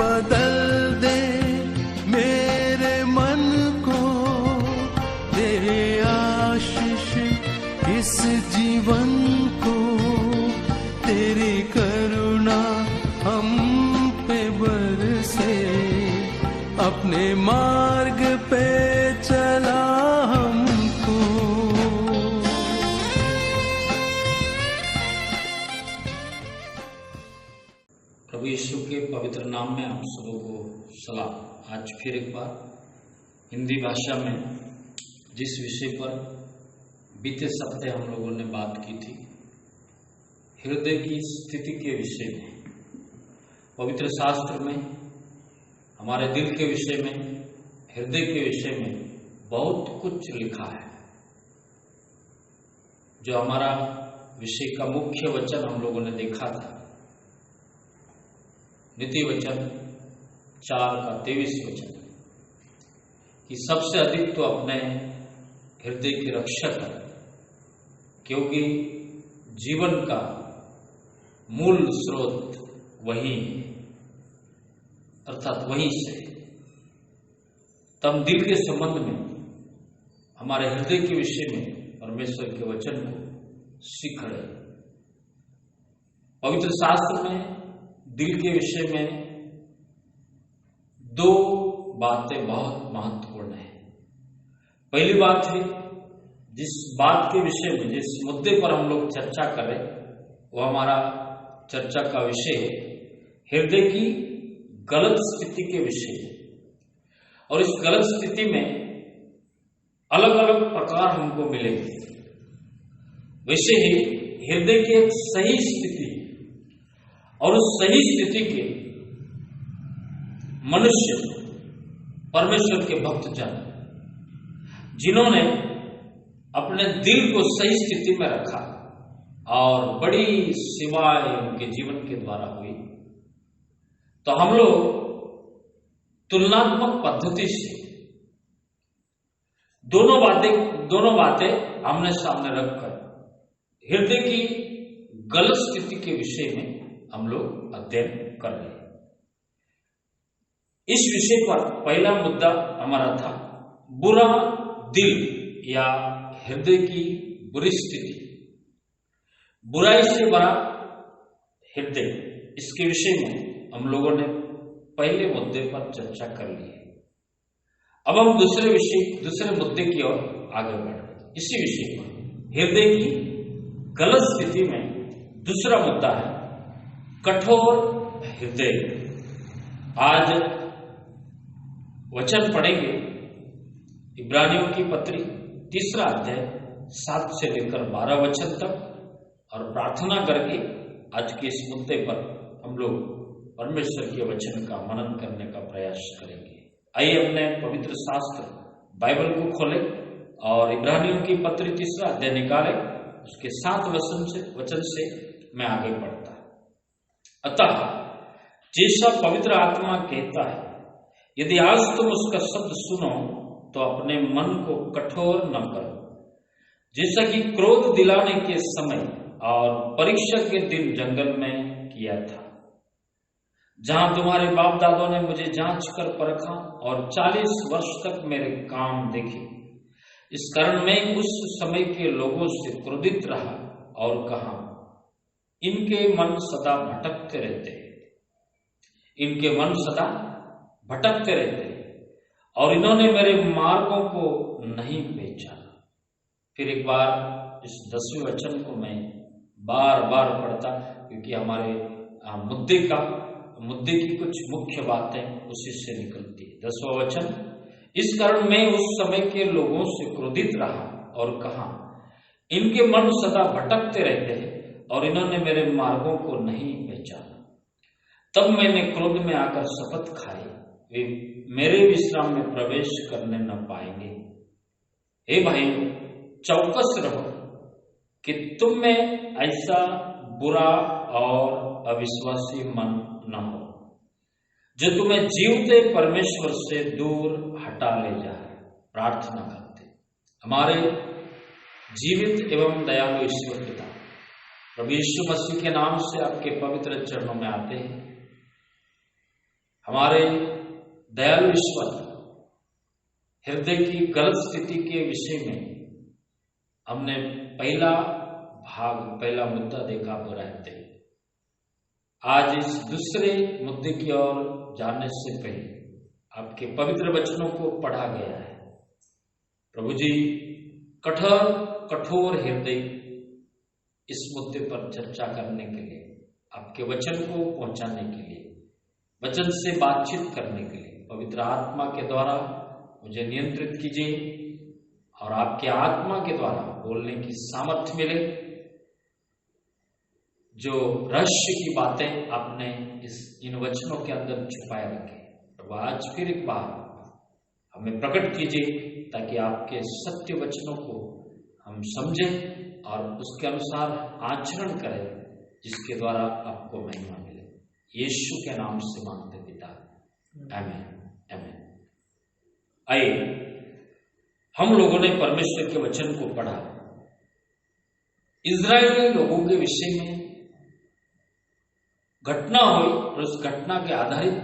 बदल दे मेरे मन को, तेरे आशीष इस जीवन को, तेरी करुणा हम पे बरसे, अपने मार्ग पे चला हमको। प्रभु यीशु के पवित्र नाम में आप सबों को सलाम। आज फिर एक बार हिंदी भाषा में जिस विषय पर बीते सप्ताह हम लोगों ने बात की थी, हृदय की स्थिति के विषय में, पवित्र शास्त्र में हमारे दिल के विषय में, हृदय के विषय में बहुत कुछ लिखा है। जो हमारा विषय का मुख्य वचन हम लोगों ने देखा था, नीति वचन 4 का 23 वचन, कि सबसे अधिक तो अपने हृदय की रक्षा कर, क्योंकि जीवन का मूल स्रोत वही है, अर्थात वहीं से। तब दिल के संबंध में, हमारे हृदय के विषय में परमेश्वर के वचन को सीख रहे। पवित्र शास्त्र में दिल के विषय में 2 बातें बहुत महत्वपूर्ण है। पहली बात है, जिस बात के विषय में, जिस मुद्दे पर हम लोग चर्चा कर रहे, वो हमारा चर्चा का विषय है हृदय की गलत स्थिति के विषय में। और इस गलत स्थिति में अलग अलग प्रकार हमको मिलेंगे। वैसे ही हृदय की एक सही स्थिति और उस सही स्थिति के मनुष्य, परमेश्वर के भक्तजन, जिन्होंने अपने दिल को सही स्थिति में रखा और बड़ी सेवाएं उनके जीवन के द्वारा हुई, तो हम लोग तुलनात्मक पद्धति से दोनों बातें आमने सामने रखकर हृदय की गलत स्थिति के विषय में हम लोग अध्ययन कर रहे हैं। इस विषय पर पहला मुद्दा हमारा था बुरा दिल या हृदय की बुरी स्थिति, बुराई से भरा हृदय। इसके विषय में हम लोगों ने पहले मुद्दे पर चर्चा कर ली है। अब हम दूसरे मुद्दे की ओर आगे बढ़ रहे हैं। इसी विषय पर हृदय की गलत स्थिति में दूसरा मुद्दा है कठोर हृदय। आज वचन पढ़ेंगे इब्रानियों की पत्री 3 अध्याय 7 से लेकर 12 वचन तक, और प्रार्थना करके आज के इस मुद्दे पर हम लोग परमेश्वर के वचन का मनन करने का प्रयास करेंगे। आइए अपने पवित्र शास्त्र बाइबल को खोलें और इब्रानियों की पत्री 3 अध्याय निकालें। उसके 7 वचन से मैं आगे बढ़ता। अतः जैसा पवित्र आत्मा कहता है, यदि आज तुम उसका शब्द सुनो तो अपने मन को कठोर न करो, जैसा कि क्रोध दिलाने के समय और परीक्षा के दिन जंगल में किया था, जहां तुम्हारे बाप दादों ने मुझे जांच कर परखा और 40 वर्ष तक मेरे काम देखे। इस कारण मैं उस समय के लोगों से क्रोधित रहा और कहा, इनके मन सदा भटकते रहते हैं, इनके मन सदा भटकते रहते हैं, और इन्होंने मेरे मार्गों को नहीं पहचाना। फिर एक बार इस 10वें वचन को मैं बार बार पढ़ता, क्योंकि हमारे मुद्दे की कुछ मुख्य बातें उसी से निकलती है। 10वां वचन, इस कारण मैं उस समय के लोगों से क्रोधित रहा और कहा, इनके मन सदा भटकते रहते हैं और इन्होंने मेरे मार्गों को नहीं पहचाना। तब मैंने क्रोध में आकर शपथ खाई, वे मेरे विश्राम में प्रवेश करने न पाएंगे। हे भाई, चौकस रहो कि तुम में ऐसा बुरा और अविश्वासी मन न हो, जो तुम्हें जीवते परमेश्वर से दूर हटा ले जाए। प्रार्थना करते, हमारे जीवित एवं दयालु ईश्वर पिता, प्रभु यीशु मसीह के नाम से आपके पवित्र चरणों में आते हैं। हमारे दयालु ईश्वर हृदय की गलत स्थिति के विषय में हमने पहला मुद्दा देखा बुरा हृदय। आज इस दूसरे मुद्दे की ओर जाने से पहले आपके पवित्र वचनों को पढ़ा गया है। प्रभु जी, कठोर हृदय इस मुद्दे पर चर्चा करने के लिए, आपके वचन को पहुंचाने के लिए, वचन से बातचीत करने के लिए पवित्र आत्मा के द्वारा मुझे नियंत्रित कीजिए और आपके आत्मा के द्वारा बोलने की सामर्थ्य मिले। जो रहस्य की बातें आपने इन वचनों के अंदर छुपाए रखे, प्रभु आज फिर एक बार हमें प्रकट कीजिए ताकि आपके सत्य वचनों को हम समझें और उसके अनुसार आचरण करें, जिसके द्वारा आपको महिमा मिले। यीशु के नाम से मांगते पिता, आमीन आमीन। आइए, हम लोगों ने परमेश्वर के वचन को पढ़ा। इजरायली लोगों के विषय में घटना हुई और उस घटना के आधारित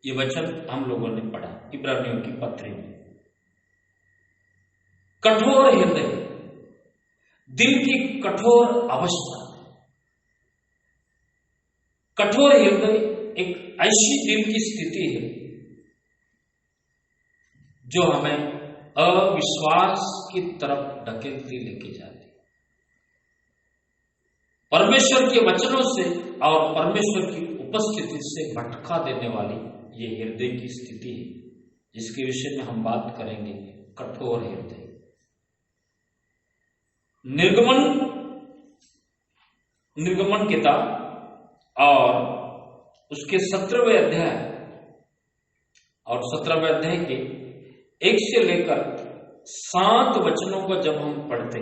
ये वचन हम लोगों ने पढ़ा इब्रानियों की पत्री में। कठोर हृदय, दिल की कठोर अवस्था। कठोर हृदय एक ऐसी दिल की स्थिति है जो हमें अविश्वास की तरफ ढकेलती लेके जाती, परमेश्वर के वचनों से और परमेश्वर की उपस्थिति से भटका देने वाली ये हृदय की स्थिति है, जिसके विषय में हम बात करेंगे। कठोर हृदय। निर्गमन किताब और उसके 17वें अध्याय और 17वें अध्याय के 1 से लेकर 7 वचनों को जब हम पढ़ते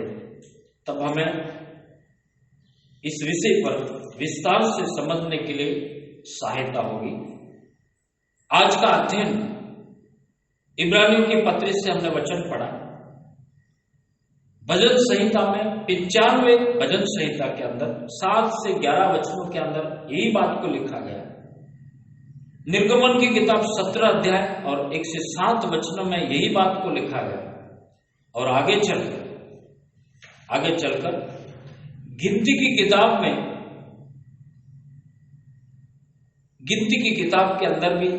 तब हमें इस विषय पर विस्तार से समझने के लिए सहायता होगी। आज का अध्ययन इब्रानियों की पत्री से हमने वचन पढ़ा। भजन संहिता में 95 भजन संहिता के अंदर 7 से 11 वचनों के अंदर यही बात को लिखा गया। निर्गमन की किताब 17 अध्याय और 1 से 7 वचनों में यही बात को लिखा गया। और आगे चलकर गिनती की किताब के अंदर भी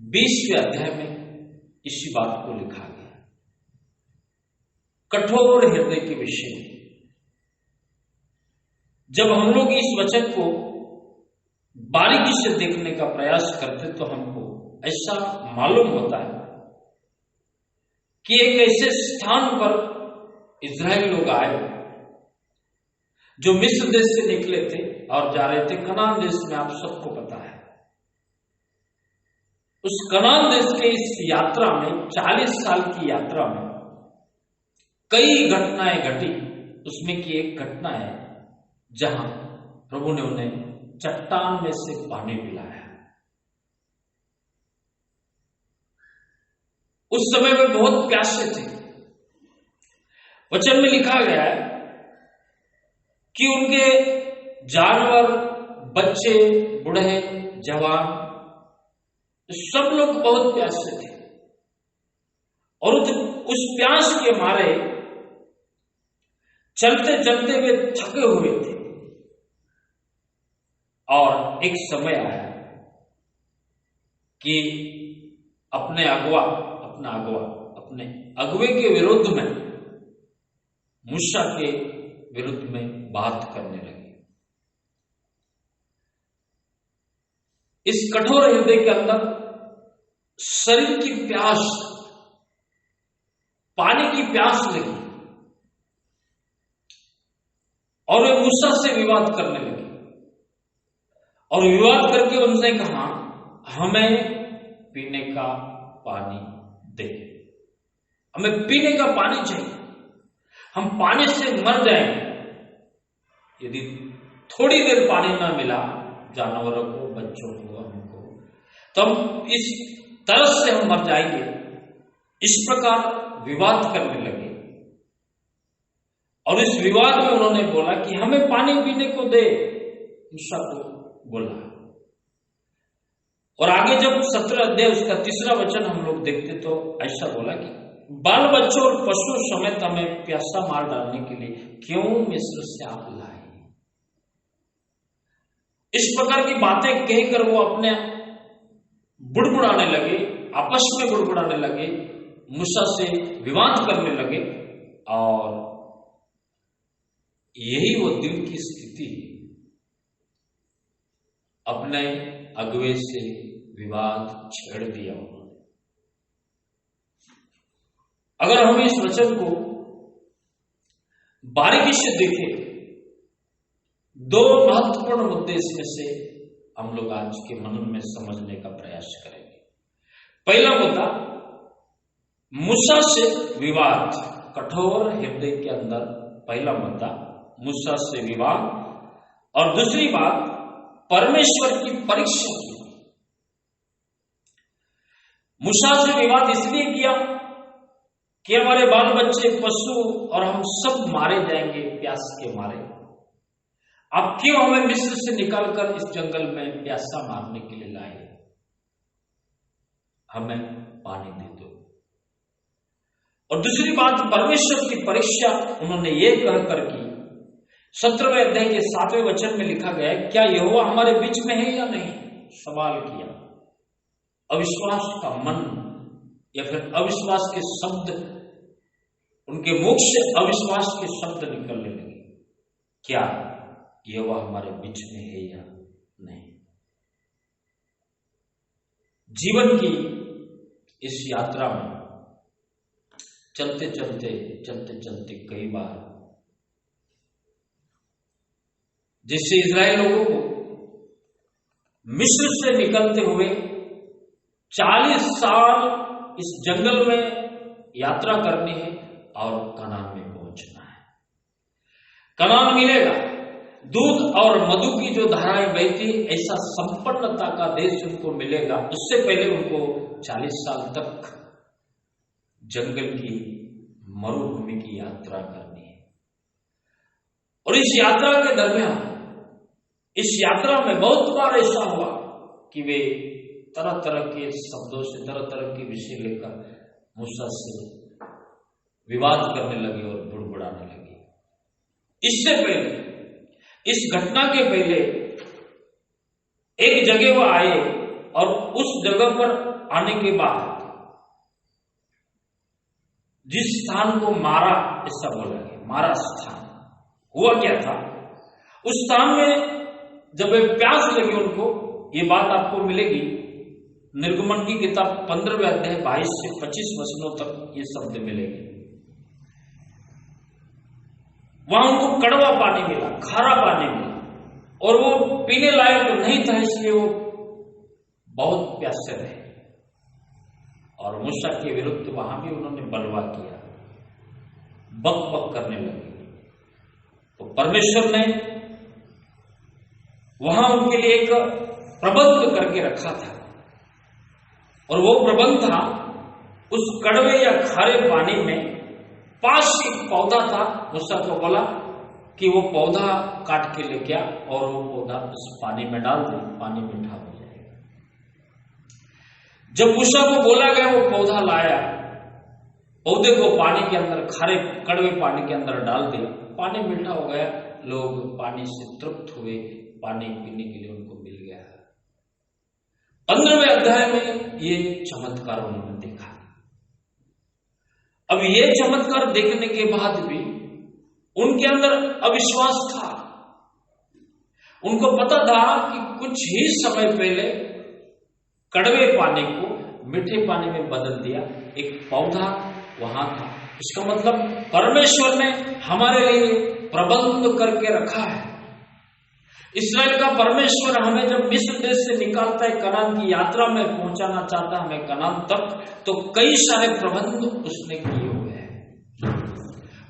20वें अध्याय में इसी बात को लिखा गया। कठोर हृदय के विषय जब हम लोग इस वचन को बारीकी से देखने का प्रयास करते तो हमको ऐसा मालूम होता है कि एक ऐसे स्थान पर इजराइल लोग आए जो मिस्र देश से निकले थे और जा रहे थे कनान देश में। आप सबको पता है, उस कनान देश के इस यात्रा में 40 साल की यात्रा में कई घटनाएं घटी। उसमें की एक घटना है जहां प्रभु ने उन्हें चट्टान में से पानी पिलाया। उस समय वे बहुत प्यासे थे। वचन में लिखा गया है कि उनके जानवर, बच्चे, बूढ़े, जवान, सब लोग बहुत प्यासे थे और उस प्यास के मारे चलते चलते वे थके हुए थे। और एक समय आया कि अपने अगुवे के विरुद्ध में, मूसा के विरुद्ध में बात करने लगे। इस कठोर हृदय के अंदर शरीर की प्यास, पानी की प्यास लगी और वे मूसा से विवाद करने लगे और विवाद करके उनसे कहा, हमें पीने का पानी दे, हमें पीने का पानी चाहिए, हम पानी से मर जाएंगे। यदि थोड़ी देर पानी ना मिला जानवरों को, बच्चों को, हमको, तो हम इस तरस से हम मर जाएंगे। इस प्रकार विवाद करने लगे और इस विवाद में उन्होंने बोला कि हमें पानी पीने को दे। मूसा को बोला और आगे जब 17 अध्याय उसका 3रा वचन हम लोग देखते तो ऐसा बोला कि बाल बच्चों और पशु समेत हमें प्यासा मार डालने के लिए क्यों मिस्र से आप लाए। इस प्रकार की बातें कहकर वो अपने बुड़बुड़ाने लगे, आपस में बुड़बुड़ाने लगे, मूसा से विवाद करने लगे। और यही वो दिल की स्थिति, अपने अगुवे से विवाद छेड़ दिया उन्होंने। अगर हम इस वचन को बारीकी से देखें, 2 महत्वपूर्ण मुद्दे इसमें से हम लोग आज के मनन में समझने का प्रयास करेंगे। पहला मुद्दा, मूसा से विवाद, कठोर हृदय के अंदर पहला मुद्दा मूसा से विवाद। और दूसरी बात, परमेश्वर की परीक्षा की। मूसा से विवाद इसलिए किया कि हमारे बाल बच्चे, पशु और हम सब मारे जाएंगे प्यास के मारे। आप क्यों हमें मिस्र से निकालकर इस जंगल में प्यासा मारने के लिए लाए? हमें पानी दे दो। और दूसरी बात, परमेश्वर की परीक्षा उन्होंने ये कहकर की। 17वें अध्याय के 7वें वचन में लिखा गया है, क्या यहोवा हमारे बीच में है या नहीं? सवाल किया। अविश्वास का मन या फिर अविश्वास के शब्द, उनके मुख से अविश्वास के शब्द निकलने लगे। क्या यहोवा हमारे बीच में है या नहीं? जीवन की इस यात्रा में चलते चलते कई बार जिससे इजराइल लोगों को मिस्र से निकलते हुए 40 साल इस जंगल में यात्रा करनी है और कनान में पहुंचना है। कनान मिलेगा, दूध और मधु की जो धाराएं बहती, ऐसा संपन्नता का देश उनको मिलेगा। उससे पहले उनको 40 साल तक जंगल की मरुभूमि की यात्रा करनी है। और इस यात्रा के दरमियान, इस यात्रा में बहुत बार ऐसा हुआ कि वे तरह तरह के शब्दों से, तरह तरह के विषय लेकर मूसा से विवाद करने लगे और बुड़बुड़ाने लगे। इससे पहले, इस घटना के पहले एक जगह वो आए और उस जगह पर आने के बाद जिस स्थान को मारा, ऐसा बोला गया, मारा स्थान, हुआ क्या था? उस स्थान में जब प्यास लगी उनको, ये बात आपको मिलेगी निर्गमन की किताब 15वें अध्याय 22 से 25 वचनों तक ये शब्द मिलेंगे। वहां उनको कड़वा पानी मिला, खारा पानी मिला, और वो पीने लायक तो नहीं था, इसलिए वो बहुत प्यासे रहे। और मूसा के विरुद्ध वहां भी उन्होंने बलवा किया, बक बक करने लगे। तो परमेश्वर ने वहां उनके लिए एक प्रबंध करके रखा था, और वो प्रबंध था, उस कड़वे या खारे पानी में पास एक पौधा था। मूसा को बोला कि वो पौधा काट के लेके आ और वो पौधा उस पानी में डाल दे, पानी मीठा हो जाएगा। जब मूसा को बोला गया, वो पौधा लाया, पौधे को पानी के अंदर, खारे कड़वे पानी के अंदर डाल दिया, पानी मीठा हो गया। लोग पानी से तृप्त हुए, पानी पीने के लिए उनको मिल गया। 15वें अध्याय में ये चमत्कार उन्होंने देखा। अब ये चमत्कार देखने के बाद भी उनके अंदर अविश्वास था। उनको पता था कि कुछ ही समय पहले कड़वे पानी को मीठे पानी में बदल दिया, एक पौधा वहां था। इसका मतलब परमेश्वर ने हमारे लिए प्रबंध करके रखा है। इस्राएल का परमेश्वर हमें जब मिस्र देश से निकालता है, कनान की यात्रा में पहुंचाना चाहता है हमें कनान तक, तो कई सारे प्रबंध उसने किए हुए हैं।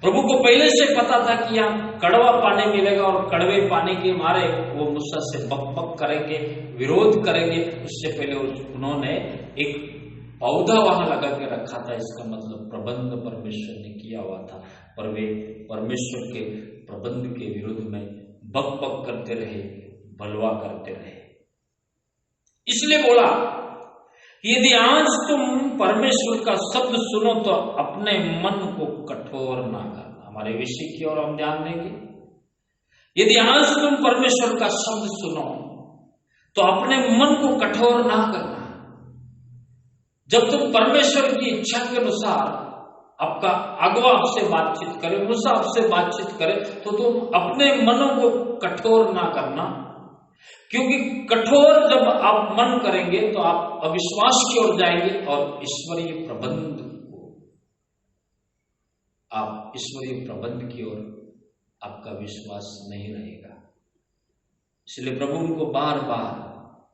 प्रभु को पहले से पता था कि यहाँ कड़वा पानी मिलेगा और कड़वे पानी के मारे वो मूसा से बक करेंगे, विरोध करेंगे। उससे पहले उन्होंने एक पौधा वहां लगा के रखा था। इसका मतलब प्रबंध परमेश्वर ने किया हुआ था, पर वे परमेश्वर के प्रबंध के विरुद्ध में बक करते रहे, बलवा करते रहे। इसलिए बोला यदि आज तुम परमेश्वर का शब्द सुनो तो अपने मन को कठोर ना करना। हमारे विषय की ओर हम ध्यान देंगे। यदि आज तुम परमेश्वर का शब्द सुनो तो अपने मन को कठोर ना करना। जब तुम परमेश्वर की इच्छा के अनुसार आपका अगुआ आपसे बातचीत करे, मूसा आपसे बातचीत करे, तो तुम अपने मनों को कठोर ना करना, क्योंकि कठोर जब आप मन करेंगे तो आप अविश्वास की ओर जाएंगे और ईश्वरीय प्रबंध की ओर आपका विश्वास नहीं रहेगा। इसलिए प्रभु उनको बार बार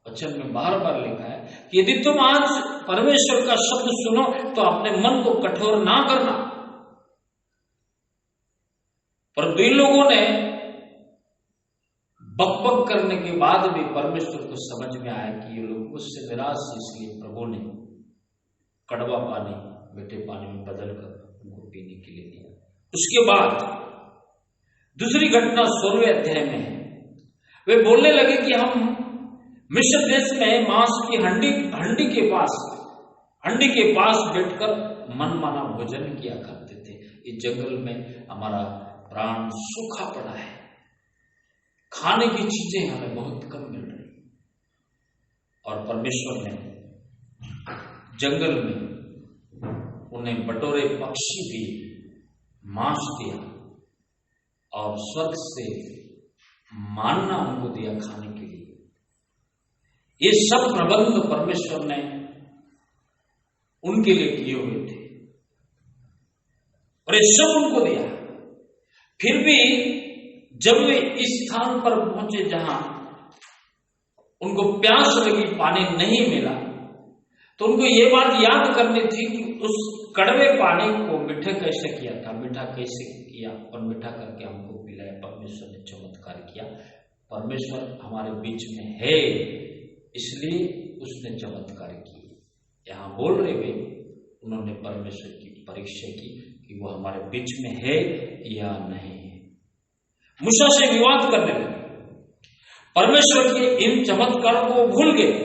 वचन में बार बार लिखा है कि यदि तुम आज परमेश्वर का शब्द सुनो तो अपने मन को कठोर ना करना। पर इन लोगों ने बकबक करने के बाद भी परमेश्वर को समझ में आया कि ये लोग उससे निराश, इसलिए प्रभु ने कड़वा पानी मीठे पानी में बदलकर उनको पीने के लिए दिया। उसके बाद दूसरी घटना 16वें अध्याय में है। वे बोलने लगे कि हम मिस्र देश में मांस की हंडी के पास बैठकर मनमाना भोजन किया करते थे। इस जंगल में हमारा प्राण सूखा पड़ा है, खाने की चीजें हमें बहुत कम मिल रही, और परमेश्वर ने जंगल में उन्हें बटोरे पक्षी भी मांस दिया और स्वर्ग से मानना उनको दिया खाने के लिए। ये सब प्रबंध परमेश्वर ने उनके लिए किए हुए थे और ये सब उनको दिया। फिर भी जब वे इस स्थान पर पहुंचे जहां उनको प्यास लगी, पानी नहीं मिला, तो उनको ये बात याद करनी थी कि उस कड़वे पानी को मीठा कैसे किया था, मीठा कैसे किया और मीठा करके हमको पिलाया। परमेश्वर ने चमत्कार किया। परमेश्वर हमारे बीच में है, इसलिए उसने चमत्कार किए। यहां बोल रहे वे उन्होंने परमेश्वर की परीक्षा की कि वो हमारे बीच में है या नहीं है। मूसा से विवाद करने लगे, परमेश्वर के इन चमत्कारों को भूल गए।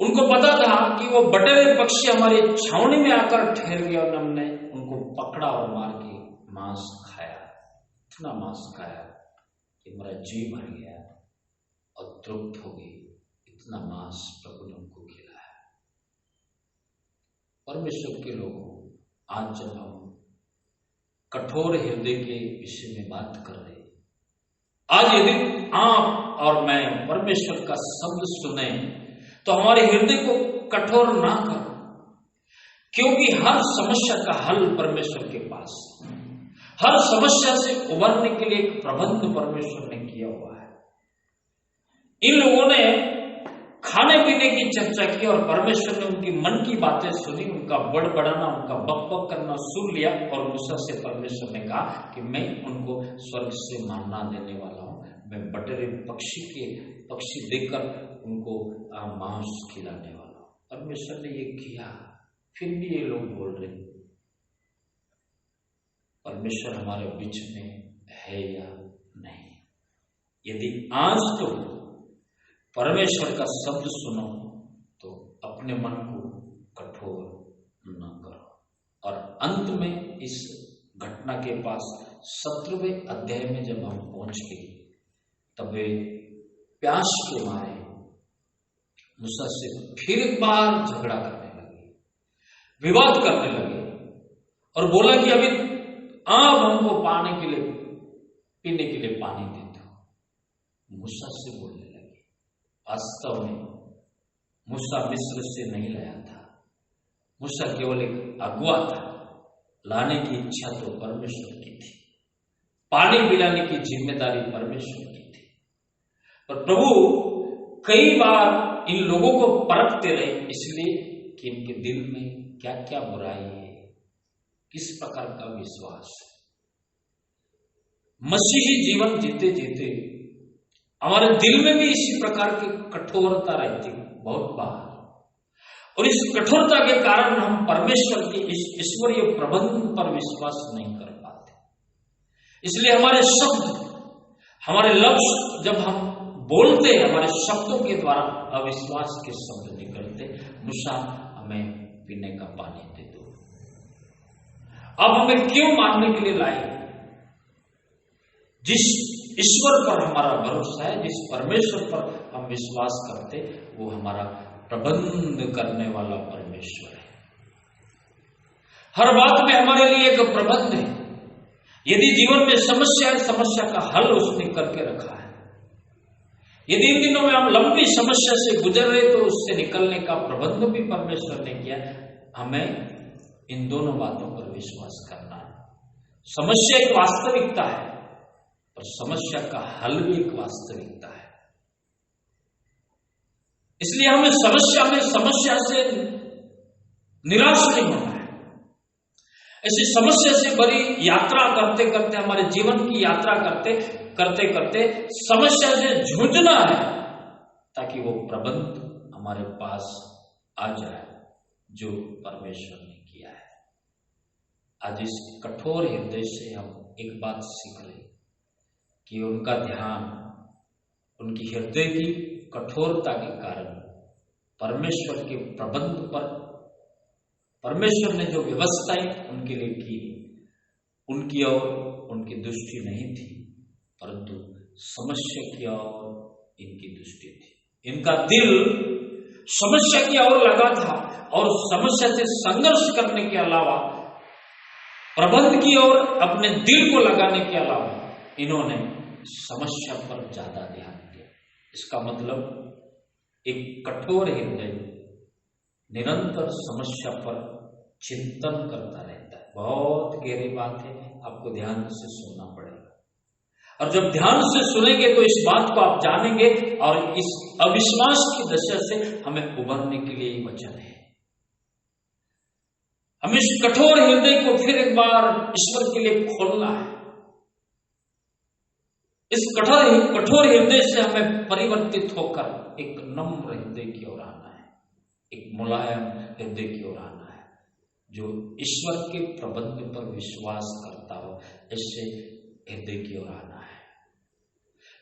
उनको पता था कि वो बटेरे पक्षी हमारी छावनी में आकर ठहर गए और हमने उनको पकड़ा और मार के मांस खाया। इतना मांस खाया कि मेरा जी भर गया और तृप्त हो गई। इतना मांस प्रभु ने उनको खिलाया। परमेश्वर के लोगों, आज जब हम कठोर हृदय के विषय में बात कर रहे, आज यदि आप और मैं परमेश्वर का शब्द सुने तो हमारे हृदय को कठोर ना करो, क्योंकि हर समस्या का हल परमेश्वर के पास, हर समस्या से उबरने के लिए एक प्रबंध परमेश्वर ने किया हुआ है। इन लोगों ने खाने पीने की चर्चा की और परमेश्वर ने उनकी मन की बातें सुनी, उनका बड़बड़ाना, उनका बकबक करना सुन लिया और मूसा से परमेश्वर ने कहा कि मैं उनको स्वर्ग से मन्ना देने वाला हूं, मैं बटेरे पक्षी देकर उनको मांस खिलाने वाला हूं। परमेश्वर ने ये किया, फिर भी ये लोग बोल रहे परमेश्वर हमारे बीच में है या नहीं। यदि आज तो परमेश्वर का शब्द सुनो तो अपने मन को कठोर न करो। और अंत में इस घटना के पास 17वें अध्याय में जब हम पहुंच गए, तब वे प्यास के मारे मूसा से फिर एक बार झगड़ा करने लगे, विवाद करने लगे और बोला कि अभी आप हमको पीने के लिए पानी दे दो। मूसा से बोलने लगे। वास्तव में मूसा मिस्र से नहीं लाया था, मूसा केवल एक अगुआ था। लाने की इच्छा तो परमेश्वर की थी, पानी पिलाने की जिम्मेदारी परमेश्वर की थी। पर प्रभु कई बार इन लोगों को परखते रहे, इसलिए कि इनके दिल में क्या क्या बुराई है, किस प्रकार का विश्वास है। मसीही जीवन जीते जीते हमारे दिल में भी इसी प्रकार की कठोरता रहती बहुत बार, और इस कठोरता के कारण हम परमेश्वर के इस ईश्वरीय प्रबंध पर विश्वास नहीं कर पाते। इसलिए हमारे शब्द, हमारे लक्ष्य जब हम बोलते, हमारे शब्दों के द्वारा अविश्वास के शब्द निकलते, मूसा हमें पीने का पानी दे दो। अब हमें क्यों मानने के लिए लाए? जिस ईश्वर पर हमारा भरोसा है, जिस परमेश्वर पर हम विश्वास करते, वो हमारा प्रबंध करने वाला परमेश्वर है। हर बात में हमारे लिए एक प्रबंध है। यदि जीवन में समस्या है, समस्या का हल उसने करके रखा है। यदि इन दिनों में हम लंबी समस्या से गुजर रहे तो उससे निकलने का प्रबंध भी परमेश्वर ने किया। हमें इन दोनों बातों पर विश्वास करना है। समस्या एक वास्तविकता है और समस्या का हल भी एक वास्तविकता है। इसलिए हमें समस्या से निराश नहीं होना है। ऐसी समस्या से बड़ी यात्रा करते करते, हमारे जीवन की यात्रा करते करते समस्या से जूझना है, ताकि वो प्रबंध हमारे पास आ जाए जो परमेश्वर ने किया है। आज इस कठोर हृदय से हम एक बात सीख लें कि उनका ध्यान, उनकी हृदय की कठोरता के कारण परमेश्वर के प्रबंध पर, परमेश्वर ने जो व्यवस्थाएं उनके लिए की, उनकी ओर उनकी दृष्टि नहीं थी, परंतु समस्या की ओर इनकी दृष्टि थी। इनका दिल समस्या की ओर लगा था और समस्या से संघर्ष करने के अलावा, प्रबंध की ओर अपने दिल को लगाने के अलावा, इन्होंने समस्या पर ज्यादा ध्यान दिया। इसका मतलब एक कठोर हृदय निरंतर समस्या पर चिंतन करता रहता है। बहुत गहरी बात है, आपको ध्यान से सुनना पड़ेगा। और जब ध्यान से सुनेंगे तो इस बात को आप जानेंगे और इस अविश्वास की दशा से हमें उबरने के लिए ही वचन है। हमें इस कठोर हृदय को फिर एक बार ईश्वर के लिए खोलना है। इस कठोर हृदय से हमें परिवर्तित होकर एक नम्र हृदय की ओर आना है, एक मुलायम हृदय की ओर आना है, जो ईश्वर के प्रबंध पर विश्वास करता हो, ऐसे हृदय की ओर आना है।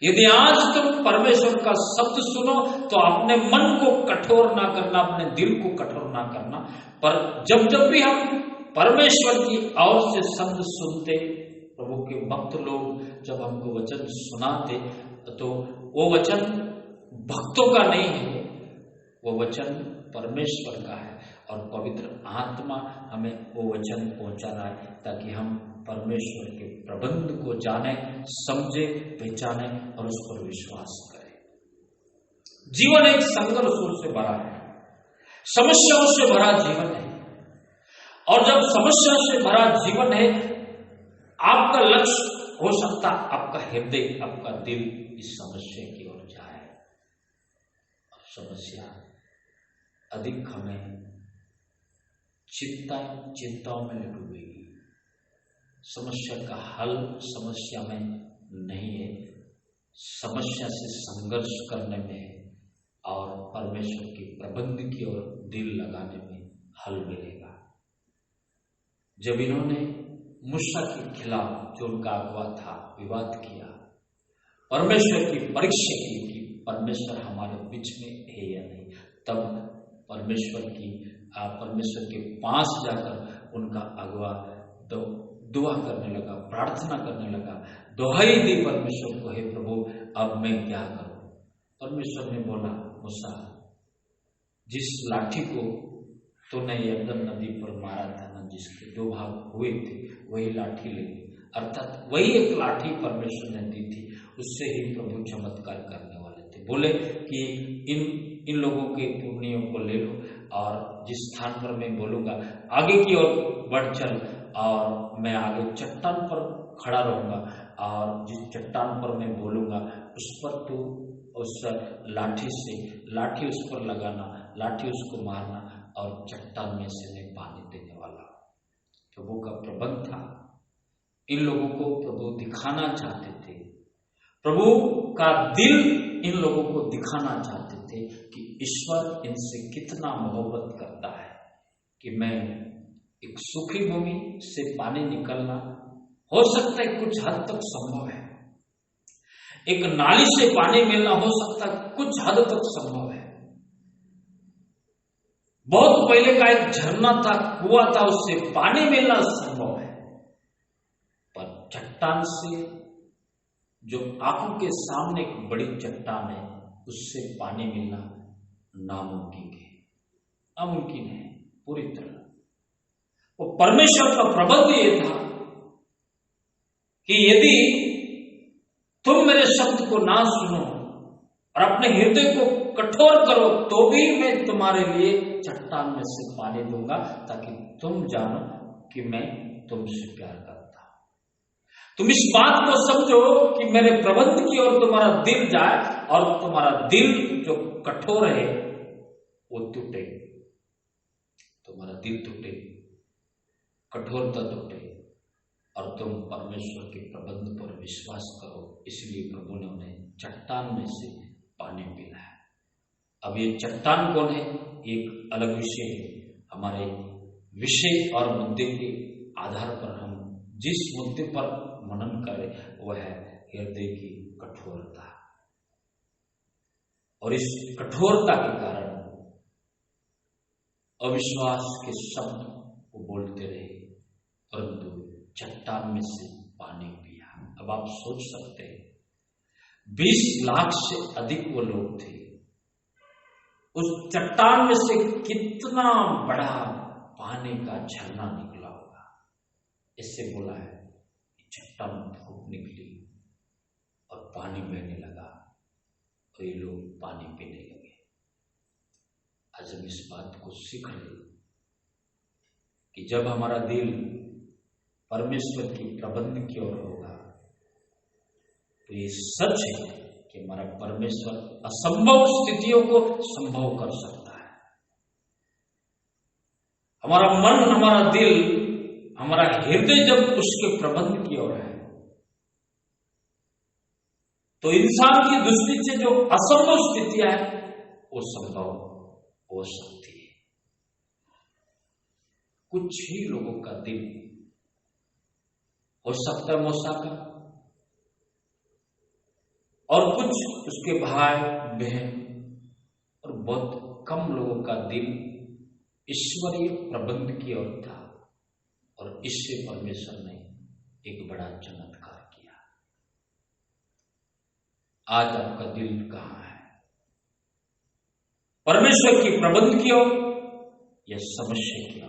यदि आज तुम परमेश्वर का शब्द सुनो तो अपने मन को कठोर ना करना, अपने दिल को कठोर ना करना, पर जब भी हम परमेश्वर की ओर से शब्द सुनते, प्रभु के भक्त लोग जब हमको वचन सुनाते, तो वो वचन भक्तों का नहीं है, वो वचन परमेश्वर का है और पवित्र आत्मा हमें वो वचन पहुंचा रहा है, ताकि हम परमेश्वर के प्रबंध को जाने, समझे, पहचाने और उस पर विश्वास करें। जीवन एक संघर्षों से भरा है, समस्याओं से भरा जीवन है, और जब समस्याओं से भरा जीवन है, आपका लक्ष्य हो सकता, आपका हृदय, आपका दिल इस समस्या की ओर जाए। अब समस्या अधिक हमें चिंताओं में डूबेगी। समस्या का हल समस्या में नहीं है, समस्या से संघर्ष करने में है और परमेश्वर के प्रबंध की ओर दिल लगाने में हल मिलेगा। जब इन्होंने मूसा के खिलाफ, जो उनका अगवा था, विवाद किया, परमेश्वर की परीक्षा की कि परमेश्वर हमारे बीच में है या नहीं, तब परमेश्वर के पास जाकर उनका अगवा दुआ करने लगा, प्रार्थना करने लगा, दुहाई दी परमेश्वर को, हे प्रभु अब मैं क्या करूं? परमेश्वर ने बोला, मूसा, जिस लाठी को तूने यरदन नदी पर मारा था ना, जिसके 2 भाग हुए थे, वही लाठी ले, अर्थात वही एक लाठी परमेश्वर ने दी थी, उससे ही प्रभु चमत्कार करने वाले थे। बोले कि इन लोगों के पुर्णियों को ले लो और जिस स्थान पर मैं बोलूंगा आगे की ओर बढ़ चल, और मैं आगे चट्टान पर खड़ा रहूंगा, और जिस चट्टान पर मैं बोलूंगा उस पर तू उस लाठी उस पर लगाना, लाठी उसको मारना, और चट्टान में से मैं पानी देने वाला। प्रभु का प्रबंध था। इन लोगों को प्रभु दिखाना चाहते थे, प्रभु का दिल इन लोगों को दिखाना चाहते थे कि ईश्वर इनसे कितना मोहब्बत करता है, कि मैं एक सूखी भूमि से पानी निकलना हो सकता है कुछ हद तक संभव है। एक नाली से पानी मिलना हो सकता कुछ हद तक संभव है। बहुत पहले का एक झरना था, कुआं था, उससे पानी मिलना संभव है, पर चट्टान से, जो आंखों के सामने एक बड़ी चट्टान है, उससे पानी मिलना नामुमकिन है पूरी तरह। वो परमेश्वर का प्रबंध ये था कि यदि तुम मेरे शब्द को ना सुनो और अपने हृदय को कठोर करो तो भी मैं तुम्हारे लिए चट्टान में से पानी दूंगा, ताकि तुम जानो कि मैं तुमसे प्यार करता हूं। तुम इस बात को समझो कि मेरे प्रबंध की ओर तुम्हारा दिल जाए और तुम्हारा दिल जो कठोर है वो टूटे, तुम्हारा दिल टूटे, कठोरता टूटे और तुम परमेश्वर के प्रबंध पर विश्वास करो। इसलिए प्रभु ने उन्हें चट्टान में से पानी पिलाया। अब ये चट्टान कौन है, एक अलग विषय है। हमारे विषय और मुद्दे के आधार पर हम जिस मुद्दे पर मनन करें वह है हृदय की कठोरता। और इस कठोरता के कारण अविश्वास के शब्द वो बोलते रहे, परंतु चट्टान में से पानी पिया। अब आप सोच सकते हैं 20 लाख से अधिक वो लोग थे, उस चट्टान में से कितना बड़ा पानी का झरना निकला होगा। इससे बोला है कि चट्टान फूट निकली और पानी बहने लगा और ये लोग पानी पीने लगे। आज हम इस बात को सीख रहे कि जब हमारा दिल परमेश्वर की प्रबंध की ओर होगा तो ये सच है कि हमारा परमेश्वर असंभव स्थितियों को संभव कर सकता है। हमारा मन, हमारा दिल, हमारा हृदय जब उसके प्रबंध की ओर है तो इंसान की दृष्टि से जो असंभव स्थितियां हैं वो संभव हो सकती है। कुछ ही लोगों का दिल हो सकता है मूसा का, और कुछ उसके भाई बहन, और बहुत कम लोगों का दिल ईश्वरीय प्रबंध की ओर था, और इससे परमेश्वर ने एक बड़ा चमत्कार किया। आज आपका दिल कहां है, परमेश्वर की प्रबंध की ओर या समस्या की ओर?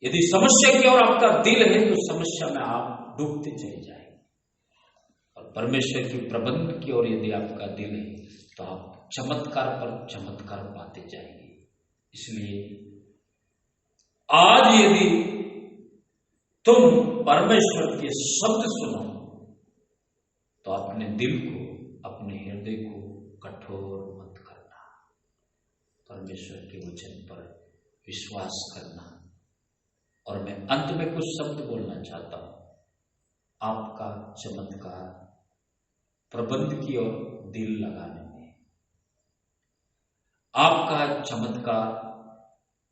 यदि समस्या की ओर आपका दिल है तो समस्या में आप डूबते चले जाएंगे, और परमेश्वर की प्रबंध की ओर यदि आपका दिल है तो आप चमत्कार पर चमत्कार पाते जाएंगे। इसलिए आज यदि तुम परमेश्वर के शब्द सुनो तो अपने दिल को, अपने हृदय को कठोर मत करना, परमेश्वर के वचन पर विश्वास करना। और मैं अंत में कुछ शब्द बोलना चाहता हूं। आपका चमत्कार प्रबंध की ओर दिल लगाने में, आपका चमत्कार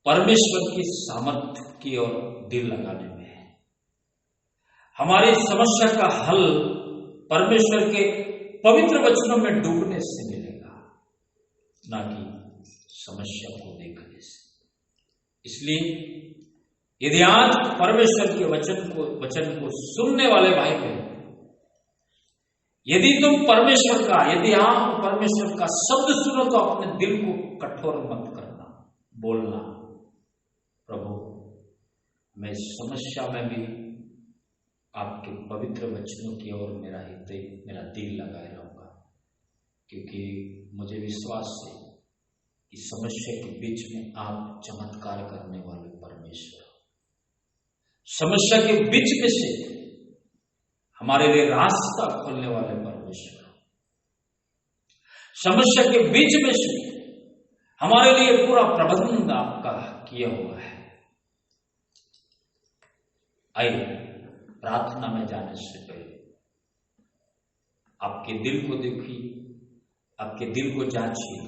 परमेश्वर की सामर्थ्य की ओर दिल लगाने में है। हमारी समस्या का हल परमेश्वर के पवित्र वचनों में डूबने से मिलेगा, ना कि समस्या को देखने से। इसलिए यदि आज परमेश्वर के वचन को सुनने वाले भाई बहन, यदि तुम यदि आप परमेश्वर का शब्द सुनो तो अपने दिल को कठोर मत करना, बोलना, प्रभु मैं समस्या में भी आपके पवित्र वचनों की ओर मेरा हृदय, मेरा दिल लगाए रहूंगा, क्योंकि मुझे विश्वास है कि समस्या के बीच में आप चमत्कार करने वाले परमेश्वर, समस्या के बीच में से हमारे लिए रास्ता खोलने वाले परमेश्वर, समस्या के बीच में से हमारे लिए पूरा प्रबंध आपका किया हुआ है। आइए प्रार्थना में जाने से पहले आपके दिल को देखिए, आपके दिल को जांचिए,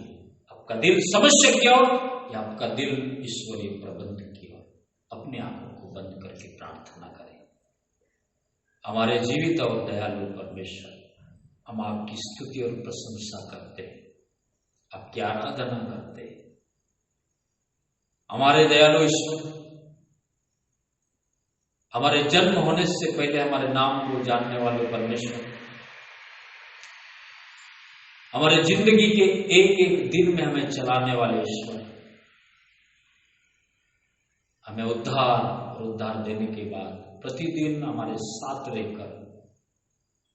आपका दिल समस्या की ओर या आपका दिल ईश्वरीय प्रबंध की ओर। अपने आंखों को बंद करके प्रार्थना करें। हमारे जीवित और दयालु परमेश्वर, हम आपकी स्तुति और प्रशंसा करते हैं, आपकी आराधना करते हैं। हमारे दयालु ईश्वर, हमारे जन्म होने से पहले हमारे नाम को जानने वाले परमेश्वर, हमारे जिंदगी के एक एक दिन में हमें चलाने वाले ईश्वर, हमें उद्धार और उद्धार देने के बाद प्रतिदिन हमारे साथ रहकर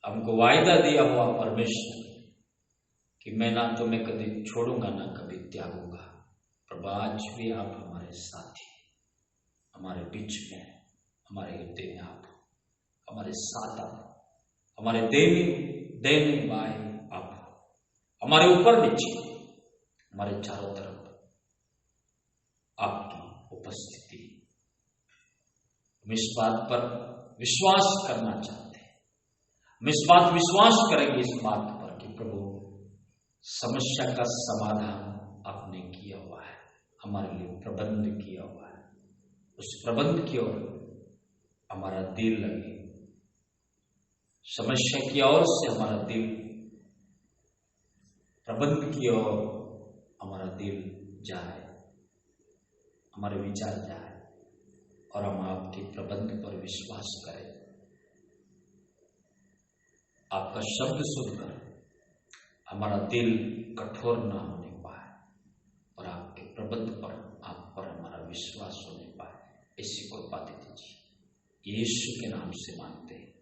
हमको वायदा दिया हुआ परमेश्वर कि मैं ना तुम्हें कभी छोड़ूंगा ना कभी त्यागूंगा। प्रभु आज भी आप हमारे साथी, हमारे बीच में, हमारे हृदय में आप, हमारे साथ आप, हमारे देने बाएं आप, हमारे ऊपर नीचे, हमारे चारों तरफ आपकी उपस्थिति। हम इस बात पर विश्वास करना चाहते हैं, हम इस बात विश्वास करेंगे इस बात पर कि प्रभु समस्या का समाधान आपने किया हुआ है, हमारे लिए प्रबंध किया हुआ है। उस प्रबंध की ओर हमारा दिल लगे, समस्या की ओर से हमारा दिल, प्रबंध की ओर हमारा दिल जाए, हमारे विचार जाए और हम आपके प्रबंध पर विश्वास करें। आपका शब्द सुनकर हमारा दिल कठोर ना होने पाए और आपके प्रबंध पर, आप पर हमारा विश्वास होने पाए, ऐसी कृपा दे दीजिए। यीशु के नाम से मांगते हैं,